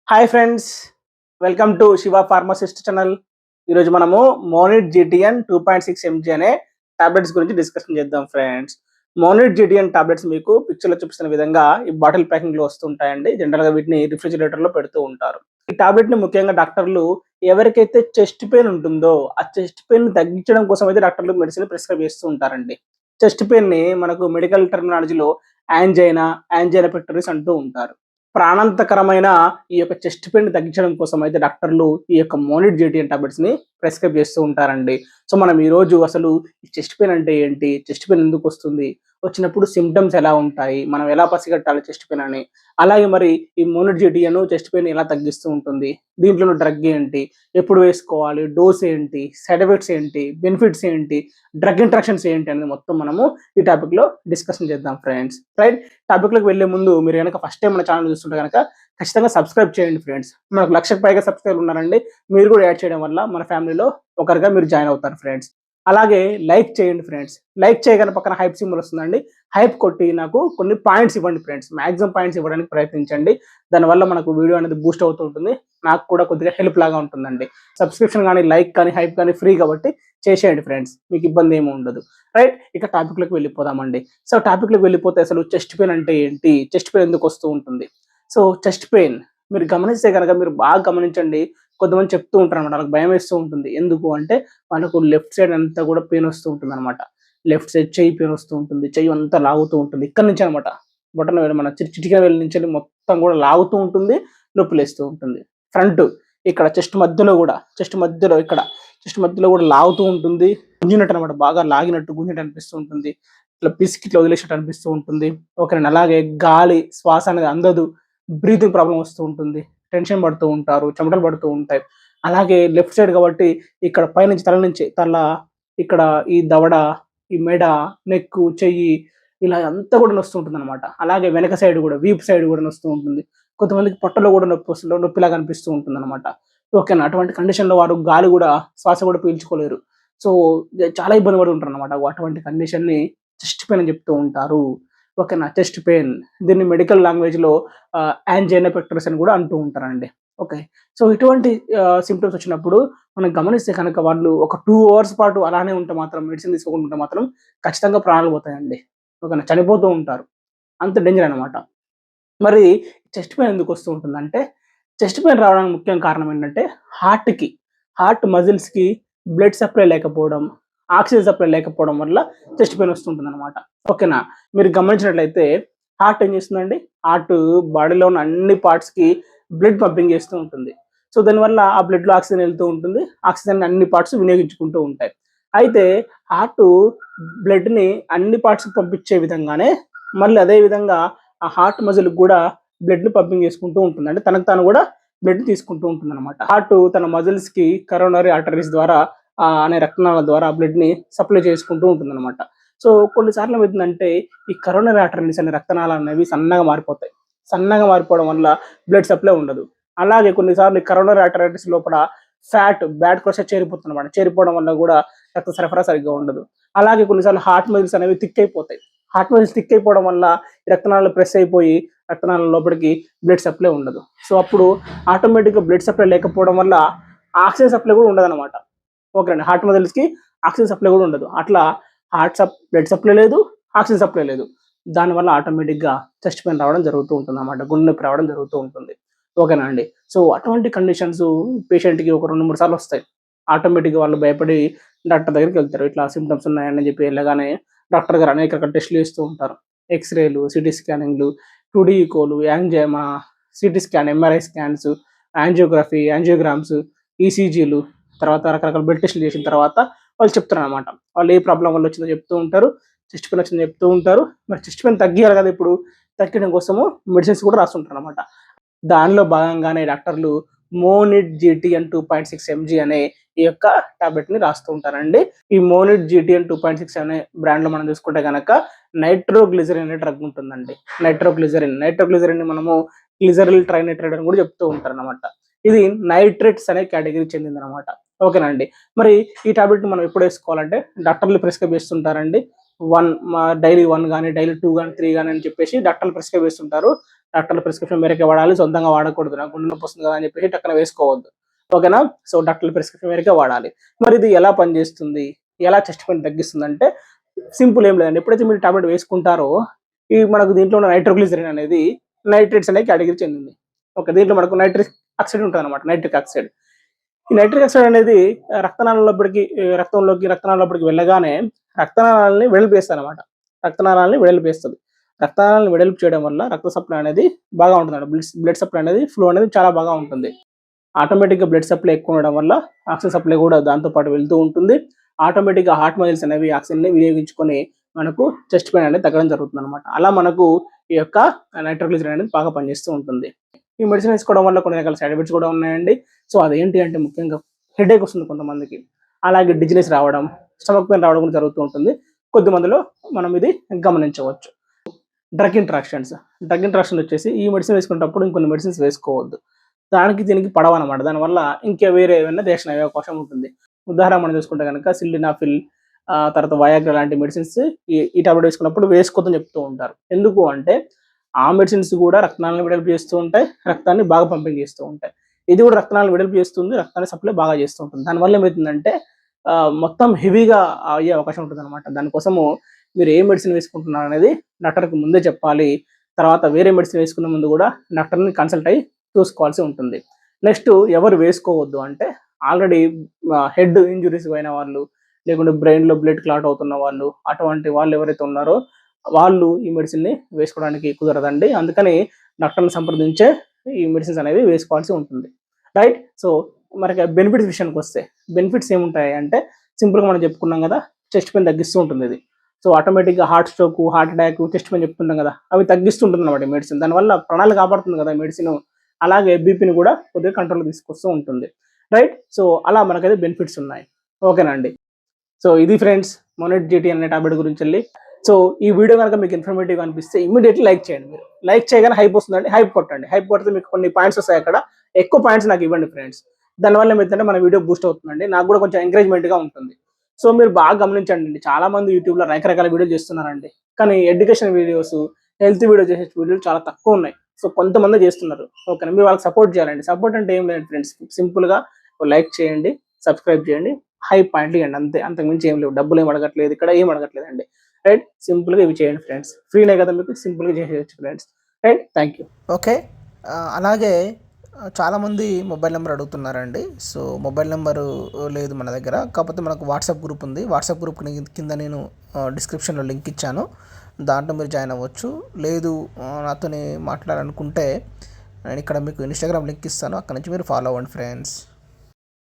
Hi friends, welcome to Shiva pharmacist channel. ఈరోజు మనము మోనిట్ GTN 2.6 MG అనే టాబ్లెట్స్ గురించి డిస్కషన్ చేద్దాం ఫ్రెండ్స్. మోనిట్ జీటీఎన్ టాబ్లెట్స్ మీకు పిక్చర్లో చూపిస్తున్న విధంగా ఈ బాటిల్ ప్యాకింగ్లో వస్తుంటాయండి. జనరల్గా వీటిని రిఫ్రిజిరేటర్లో పెడుతూ ఉంటారు. ఈ టాబ్లెట్ని ముఖ్యంగా డాక్టర్లు ఎవరికైతే చెస్ట్ పెయిన్ ఉంటుందో ఆ చెస్ట్ పెయిన్ తగ్గించడం కోసం అయితే డాక్టర్లు మెడిసిన్ ప్రిస్క్రైబ్ చేస్తూ ఉంటారండి. చెస్ట్ పెయిన్ని మనకు మెడికల్ టెర్మినాలజీలో యాంజైనా పెక్టోరిస్ అంటూ ఉంటారు. ప్రాణాంతకరమైన ఈ యొక్క చెస్ట్ పెయిన్ తగ్గించడం కోసం అయితే డాక్టర్లు ఈ యొక్క మోనిట్ జీటీఎన్ టాబ్లెట్స్ ని ప్రిస్క్రైబ్ చేస్తూ ఉంటారండి. సో మనం ఈ రోజు అసలు ఈ చెస్ట్ పెయిన్ అంటే ఏంటి, చెస్ట్ పెయిన్ ఎందుకు వస్తుంది, వచ్చినప్పుడు సిమ్టమ్స్ ఎలా ఉంటాయి, మనం ఎలా పసిగట్టాలి చెస్ట్ పెయిన్ అని, అలాగే మరి ఈ మోనిట్ జీటీఎన్ చెస్ట్ పెయిన్ ఎలా తగ్గిస్తూ ఉంటుంది, దీంట్లో డ్రగ్ ఏంటి, ఎప్పుడు వేసుకోవాలి, డోస్ ఏంటి, సైడ్ ఎఫెక్ట్స్ ఏంటి, బెనిఫిట్స్ ఏంటి, డ్రగ్ ఇంట్రాక్షన్స్ ఏంటి అనేది మొత్తం మనము ఈ టాపిక్ లో డిస్కషన్ చేద్దాం ఫ్రెండ్స్. రైట్, టాపిక్ లోకి వెళ్లే ముందు మీరు కనుక ఫస్ట్ టైం మన ఛానల్ చూస్తుంటే కనుక ఖచ్చితంగా సబ్స్క్రైబ్ చేయండి ఫ్రెండ్స్. మనకు 1,00,000కి పైగా సబ్స్క్రైబర్ ఉన్నారండి. మీరు కూడా యాడ్ చేయడం వల్ల మన ఫ్యామిలీలో ఒకరిగా మీరు జాయిన్ అవుతారు ఫ్రెండ్స్. అలాగే లైక్ చేయండి ఫ్రెండ్స్. లైక్ చేయగానే పక్కన హైప్ సింబల్ వస్తుందండి. హైప్ కొట్టి నాకు కొన్ని పాయింట్స్ ఇవ్వండి ఫ్రెండ్స్. మాక్సిమం పాయింట్స్ ఇవ్వడానికి ప్రయత్నించండి. దానివల్ల మనకు వీడియో అనేది బూస్ట్ అవుతూ ఉంటుంది, నాకు కూడా కొద్దిగా హెల్ప్ లాగా ఉంటుందండి. సబ్స్క్రిప్షన్ కానీ లైక్ కానీ హైప్ కానీ ఫ్రీ కాబట్టి చేసేయండి ఫ్రెండ్స్, మీకు ఇబ్బంది ఏమి ఉండదు. రైట్, ఇక టాపిక్లోకి వెళ్ళిపోదామండి. సో టాపిక్లోకి వెళ్ళిపోతే అసలు చెస్ట్ పెయిన్ అంటే ఏంటి, చెస్ట్ పెయిన్ ఎందుకు వస్తూ ఉంటుంది. సో చెస్ట్ పెయిన్ మీరు గమనిస్తే కనుక మీరు బాగా గమనించండి. కొంతమంది చెప్తూ ఉంటారు అనమాట, వాళ్ళకి భయం వేస్తూ ఉంటుంది. ఎందుకు అంటే వాళ్ళకు లెఫ్ట్ సైడ్ అంతా కూడా పెయిన్ వస్తూ ఉంటుంది అనమాట. లెఫ్ట్ సైడ్ చెయ్యి పెయిన్ వస్తూ ఉంటుంది, చెయ్యి అంతా లాగుతూ ఉంటుంది. ఇక్కడ నుంచి అనమాట బొటన వేలు మన చిటికిన వేలు నుంచి మొత్తం కూడా లాగుతూ ఉంటుంది, నొప్పి లేస్తూ ఉంటుంది. ఫ్రంట్ ఇక్కడ చెస్ట్ మధ్యలో కూడా చెస్ట్ మధ్యలో కూడా లాగుతూ ఉంటుంది, గుంజినట్టు అనమాట, బాగా లాగినట్టు గుంజినట్టు అనిపిస్తూ ఉంటుంది. ఇట్లా పిసికి ఇట్లా వదిలేసినట్టు అనిపిస్తూ ఉంటుంది. ఓకేనండి. అలాగే గాలి శ్వాస అనేది అందదు, బ్రీతింగ్ ప్రాబ్లం వస్తూ ఉంటుంది, టెన్షన్ పడుతూ ఉంటారు, చెమటలు పడుతూ ఉంటాయి. అలాగే లెఫ్ట్ సైడ్ కాబట్టి ఇక్కడ పైనుంచి తల ఇక్కడ ఈ దవడ, ఈ మెడ, నెక్కు, చెయ్యి ఇలా అంతా కూడా నొస్తూ ఉంటుంది అనమాట. అలాగే వెనక సైడ్ కూడా, వీపు సైడ్ కూడా నొస్తూ ఉంటుంది. కొంతమందికి పొట్టలో కూడా నొప్పి వస్తుంది, నొప్పిలాగా అనిపిస్తూ ఉంటుంది అనమాట. ఓకేనా. అటువంటి కండిషన్లో వారు గాలి కూడా, శ్వాస కూడా పీల్చుకోలేరు. సో చాలా ఇబ్బంది పడి ఉంటారు అనమాట. అటువంటి కండిషన్ని చెస్ట్ పెయిన్ అని చెప్తూ ఉంటారు. ఓకేనా. చెస్ట్ పెయిన్, దీన్ని మెడికల్ లాంగ్వేజ్లో యాంజైనా పెక్టోరిస్ అని కూడా అంటూ ఉంటారండి. ఓకే. సో ఇటువంటి సిమ్టమ్స్ వచ్చినప్పుడు మనం గమనిస్తే కనుక వాళ్ళు ఒక 2 అవర్స్ పాటు అలానే ఉంటే మాత్రం, మెడిసిన్ తీసుకోకుండా ఉంటే మాత్రం ఖచ్చితంగా ప్రాణాలు పోతాయండి. ఓకేనా, చనిపోతూ ఉంటారు. అంత డేంజర్ అనమాట. మరి చెస్ట్ పెయిన్ ఎందుకు వస్తూ ఉంటుందంటే, చెస్ట్ పెయిన్ రావడానికి ముఖ్య కారణం ఏంటంటే హార్ట్ మజిల్స్‌కి బ్లడ్ సప్లై లేకపోవడం, ఆక్సిజన్ సప్లై లేకపోవడం వల్ల చెస్ట్ పెయిన్ వస్తుంటుందన్నమాట. ఓకేనా. మీరు గమనించినట్లయితే హార్ట్ ఏం చేస్తుందండి, హార్ట్ బాడీలో ఉన్న అన్ని పార్ట్స్‌కి బ్లడ్ పంపింగ్ చేస్తూ ఉంటుంది. సో దానివల్ల ఆ బ్లడ్‌లో ఆక్సిజన్ వెళ్తూ ఉంటుంది. ఆక్సిజన్ అన్ని పార్ట్స్ వినియోగించుకుంటూ ఉంటాయి. అయితే హార్ట్ బ్లడ్‌ని అన్ని పార్ట్స్‌కి పంపించే విధంగానే మళ్ళీ అదే విధంగా ఆ హార్ట్ మజిల్‌కి కూడా బ్లడ్‌ని పంపింగ్ చేసుకుంటూ ఉంటుంది. అంటే తనకు తాను కూడా బ్లడ్ తీసుకుంటూ ఉంటుందన్నమాట. హార్ట్ తన మజిల్స్‌కి కరోనరీ ఆర్టరీస్ ద్వారా అనే రక్తనాళాల ద్వారా బ్లడ్‌ని సప్లై చేసుకుంటూ ఉంటుందన్నమాట. సో కొన్నిసార్లు ఏమవుతుందంటే ఈ కరోనరీ ఆర్టరీస్ అనే రక్తనాళాలు అనేవి సన్నగా మారిపోతాయి. సన్నగా మారిపోవడం వల్ల బ్లడ్ సప్లై ఉండదు. అలాగే కొన్నిసార్లు ఈ కరోనరీ ఆర్టరీస్ లోపల బ్యాడ్ కొలెస్ట్రాల్ చేరిపోతుందన్నమాట. చేరిపోవడం వల్ల కూడా రక్త సరఫరా సరిగ్గా ఉండదు. అలాగే కొన్నిసార్లు హార్ట్ మజిల్స్ అనేవి థిక్ అయిపోతాయి. హార్ట్ మజిల్స్ థిక్ అయిపోవడం వల్ల రక్తనాళాలు ప్రెస్ అయిపోయి రక్తనాళాల లోపలికి బ్లడ్ సప్లై ఉండదు. సో అప్పుడు ఆటోమేటిక్‌గా బ్లడ్ సప్లై లేకపోవడం వల్ల ఆక్సిజన్ సప్లై కూడా ఉండదన్నమాట. ఓకేనండి. హార్ట్ మజిల్స్‌కి ఆక్సిజన్ సప్లై కూడా ఉండదు. అట్లా బ్లడ్ సప్లై లేదు, ఆక్సిజన్ సప్లై లేదు. దానివల్ల ఆటోమేటిక్‌గా చెస్ట్ పెయిన్ రావడం జరుగుతూ ఉంటుందన్నమాట. గుండె నొప్పి రావడం జరుగుతూ ఉంటుంది. ఓకేనా అండి. సో అటువంటి కండిషన్స్ పేషెంట్‌కి ఒక 2, 3 సార్లు వస్తాయి. ఆటోమేటిక్‌గా వాళ్ళు భయపడి డాక్టర్ దగ్గరికి వెళ్తారు. ఇట్లా సింప్టమ్స్ ఉన్నాయని చెప్పి వెళ్ళగానే డాక్టర్ గారు అనేక రకాల టెస్టులు చేస్తూ ఉంటారు. ఎక్స్‌రేలు, సీటీ స్కానింగ్‌లు, 2డీ ఈకోలు, CT scan, MRI scans, angiograms, ఈసీజీలు, తర్వాత రకరకాల బ్లడ్ టెస్టులు చేసిన తర్వాత వాళ్ళు చెప్తారనమాట. వాళ్ళు ఏ ప్రాబ్లమ్ వల్ల వచ్చిందో చెప్తూ ఉంటారు. చెస్ట్ పెయిన్ వచ్చిందో చెప్తూ ఉంటారు. మరి చెస్ట్ పెయిన్ తగ్గియాలి కదా ఇప్పుడు. తగ్గడం కోసము మెడిసిన్స్ కూడా రాస్తుంటారనమాట. దానిలో భాగంగానే డాక్టర్లు మోనిట్ జీటీఎన్ 2.6 ఎంజీ అనే ఈ యొక్క టాబ్లెట్‌ని రాస్తూ ఉంటారండి. ఈ మోనిట్ జీటీఎన్ 2.6 అనే బ్రాండ్‌లో మనం చూసుకుంటే గనక నైట్రోగ్లిజరిన్ అనే డ్రగ్ ఉంటుందండి. నైట్రోగ్లిజరిన్‌ని మనము గ్లిజరిల్ ట్రైనైట్రైడ్ అని కూడా చెప్తూ ఉంటారనమాట. ఇది నైట్రేట్స్ అనే కేటగిరీకి చెందిందనమాట. ఓకేనండి. మరి ఈ టాబ్లెట్‌ని మనం ఎప్పుడు వేసుకోవాలంటే డాక్టర్లు ప్రిస్క్రైబ్ చేస్తుంటారండి. డైలీ 1 గాని, డైలీ 2 గాని, 3 గాని అని చెప్పేసి డాక్టర్లు ప్రిస్క్రైబ్ చేస్తుంటారు. డాక్టర్ల ప్రిస్క్రిప్షన్ మేరకే వాడాలి, సొంతంగా వాడకూడదు. నాకు గుండె నొప్పి వస్తుంది కదా అని చెప్పేసి టక్కన వేసుకోవద్దు. ఓకేనా? సో డాక్టర్ల ప్రిస్క్రిప్షన్ మేరకే వాడాలి. మరి ఇది ఎలా పనిచేస్తుంది? ఎలా చెస్ట్ పెయిన్ తగ్గిస్తుందంటే సింపుల్ ఏం లేదండి. ఎప్పుడైతే మీరు టాబ్లెట్ వేసుకుంటారో ఈ మనకు దీంట్లో ఉన్న నైట్రోగ్లిజరిన్ అనేది నైట్రేట్స్ అనే కేటగిరీ చెందింది. ఓకే. దీంట్లో మనకు నైట్రిక్ ఆక్సైడ్ ఉంటదనమాట. Nitric oxide. ఈ నైట్రిక్ ఆక్సైడ్ అనేది రక్తనాళాల్లోకి వెళ్ళగానే రక్తనాళాలని వెడల్పు చేస్తదనమాట. రక్తనాళాలని వెడల్పు చేస్తది. రక్తనాళాలను వెడల్పు చేయడం వల్ల రక్త సప్లై అనేది బాగా ఉంటుందండి. బ్లడ్ సప్లై అనేది ఫ్లో అనేది చాలా బాగా ఉంటుంది. ఆటోమేటిక్‌గా బ్లడ్ సప్లై ఎక్కువ ఉండడం వల్ల ఆక్సిజన్ సప్లై కూడా దాంతో పాటు వెళ్తూ ఉంటుంది. ఆటోమేటిక్‌గా హార్ట్ మజిల్స్ అనేవి ఆక్సిజన్‌ని వినియోగించుకొని మనకు చెస్ట్ పెయిన్ అనేది తగ్గడం జరుగుతుందనమాట. అలా మనకు ఈ యొక్క నైట్రోగ్లిజరిన్ అనేది బాగా పనిచేస్తూ ఉంటుంది. ఈ మెడిసిన్ వేసుకోవడం వల్ల కొన్ని రకాల సైడ్ ఎఫెక్ట్స్ కూడా ఉన్నాయండి. సో అదేంటి అంటే ముఖ్యంగా హెడేక్ వస్తుంది కొంతమందికి. అలాగే డిజినెస్ రావడం, స్టమక్ పెయిన్ రావడం కూడా జరుగుతూ ఉంటుంది. కొద్ది మందిలో మనం ఇది గమనించవచ్చు. డ్రగ్ ఇంటరాక్షన్స్ వచ్చేసి ఈ మెడిసిన్ వేసుకునేటప్పుడు ఇంకొన్ని మెడిసిన్స్ వేసుకోవద్దు. దీనికి పడవనమాట. దానివల్ల ఇంకా వేరే ఏమైనా రియాక్షన్ అయ్యే అవకాశం ఉంటుంది. ఉదాహరణ మనం చూసుకుంటే గనక సిల్డినాఫిల్ తర్వాత వయాగ్రా లాంటి మెడిసిన్స్ ఈ టాబ్లెట్ వేసుకున్నప్పుడు వేసుకోవద్దని చెప్తూ ఉంటారు. ఎందుకు అంటే ఆ మెడిసిన్స్ కూడా రక్తనాళాలను వెడల్పు చేస్తూ ఉంటాయి. రక్తాన్ని బాగా పంపింగ్ చేస్తూ ఉంటాయి. ఇది కూడా రక్తనాళాలను వెడల్పు చేస్తుంది. రక్తాన్ని సప్లై బాగా చేస్తూ ఉంటుంది. దానివల్ల ఏమైతుందంటే మొత్తం హెవీగా అయ్యే అవకాశం ఉంటుందన్నమాట. దానికోసము మీరు ఏ మెడిసిన్ వేసుకుంటున్నారు అనేది డాక్టర్‌కి ముందే చెప్పాలి. తర్వాత వేరే మెడిసిన్ వేసుకునే ముందు కూడా డాక్టర్‌ని కన్సల్ట్ అయ్యి చూసుకోవాల్సి ఉంటుంది. నెక్స్ట్ ఎవరు వేసుకోవద్దు అంటే ఆల్రెడీ హెడ్ ఇంజ్యూరీస్ అయిన వాళ్ళు, లేకుంటే బ్రెయిన్‌లో బ్లడ్ క్లాట్ అవుతున్న వాళ్ళు, అటువంటి వాళ్ళు ఎవరైతే ఉన్నారో వాళ్ళు ఈ మెడిసిన్‌ని వేసుకోవడానికి కుదరదండి. అందుకని డాక్టర్‌ని సంప్రదించే ఈ మెడిసిన్స్ అనేవి వేసుకోవాల్సి ఉంటుంది. రైట్? సో మనకి బెనిఫిట్స్ విషయానికొస్తే బెనిఫిట్స్ ఏముంటాయి అంటే సింపుల్‌గా మనం చెప్పుకున్నాం కదా! చెస్ట్ పెయిన్ తగ్గిస్తూ ఉంటుంది ఇది. సో ఆటోమేటిక్‌గా heart stroke, heart attack, chest pain చెప్తుంటాం కదా! అవి తగ్గిస్తుంటుందన్నమాట ఈ మెడిసిన్. దానివల్ల ప్రాణాలు కాపాడుతుంది కదా మెడిసిను. అలాగే బీపీని కూడా కొద్దిగా కంట్రోల్‌లో తీసుకొస్తూ ఉంటుంది. రైట్? సో అలా మనకైతే బెనిఫిట్స్ ఉన్నాయి. ఓకేనా అండి. సో ఇది ఫ్రెండ్స్ మోనెట్ జీటీ అనే టాబ్లెట్ గురించెల్లి. సో ఈ వీడియో గనుక మీకు ఇన్ఫర్మేటివ్‌గా అనిపిస్తే ఇమ్మీడియేట్‌లీ లైక్ చేయండి మీరు. లైక్ చేయగానే హైప్ వస్తుందండి. హైప్ కొట్టండి. హైప్ కొడితే మీకు కొన్ని పాయింట్స్ వస్తాయి అక్కడ. ఎక్కువ పాయింట్స్ నాకు ఇవ్వండి ఫ్రెండ్స్. దానివల్ల ఏమైద్దంటే మన వీడియో బూస్ట్ అవుతుందండి. నాకు కూడా కొంచెం ఎంకరేజ్‌మెంట్‌గా ఉంటుంది. సో మీరు బాగా గమనించండి. చాలా మంది యూట్యూబ్‌లో రకరకాల వీడియోలు చేస్తున్నారండి. కానీ ఎడ్యుకేషన్ వీడియోస్, హెల్త్ వీడియో చేసే వీడియోలు చాలా తక్కువున్నాయి. సో కొంతమందే చేస్తున్నారు. ఓకేనా. మీరు వాళ్ళకి సపోర్ట్ చేయాలండి. సపోర్ట్ అంటే ఏం లేదు ఫ్రెండ్స్. సింపుల్‌గా లైక్ చేయండి, సబ్స్క్రైబ్ చేయండి, హై పాయింట్లు ఇవ్వండి అంతే. అంతకు మించి ఏం లేవు. డబ్బులు ఏమి అడగట్లేదు. ఇక్కడ ఏం అడగట్లేదండి. రైట్? సింపుల్‌గా ఇవి చేయండి ఫ్రెండ్స్. ఫ్రీనే కదా మీకు సింపుల్‌గా చేసేయొచ్చు friends. Right? Thank you. Okay. అలాగే చాలామంది మొబైల్ నెంబర్ అడుగుతున్నారండి. సో మొబైల్ నెంబరు లేదు మన దగ్గర. కాకపోతే మనకు వాట్సాప్ గ్రూప్ ఉంది. వాట్సాప్ గ్రూప్ కింద నేను డిస్క్రిప్షన్‌లో లింక్ ఇచ్చాను. దాంట్లో మీరు జాయిన్ అవ్వచ్చు. లేదు నాతోని మాట్లాడాలనుకుంటే నేను ఇక్కడ మీకు ఇన్‌స్టాగ్రామ్ లింక్ ఇస్తాను. అక్కడి నుంచి మీరు ఫాలో అవ్వండి ఫ్రెండ్స్.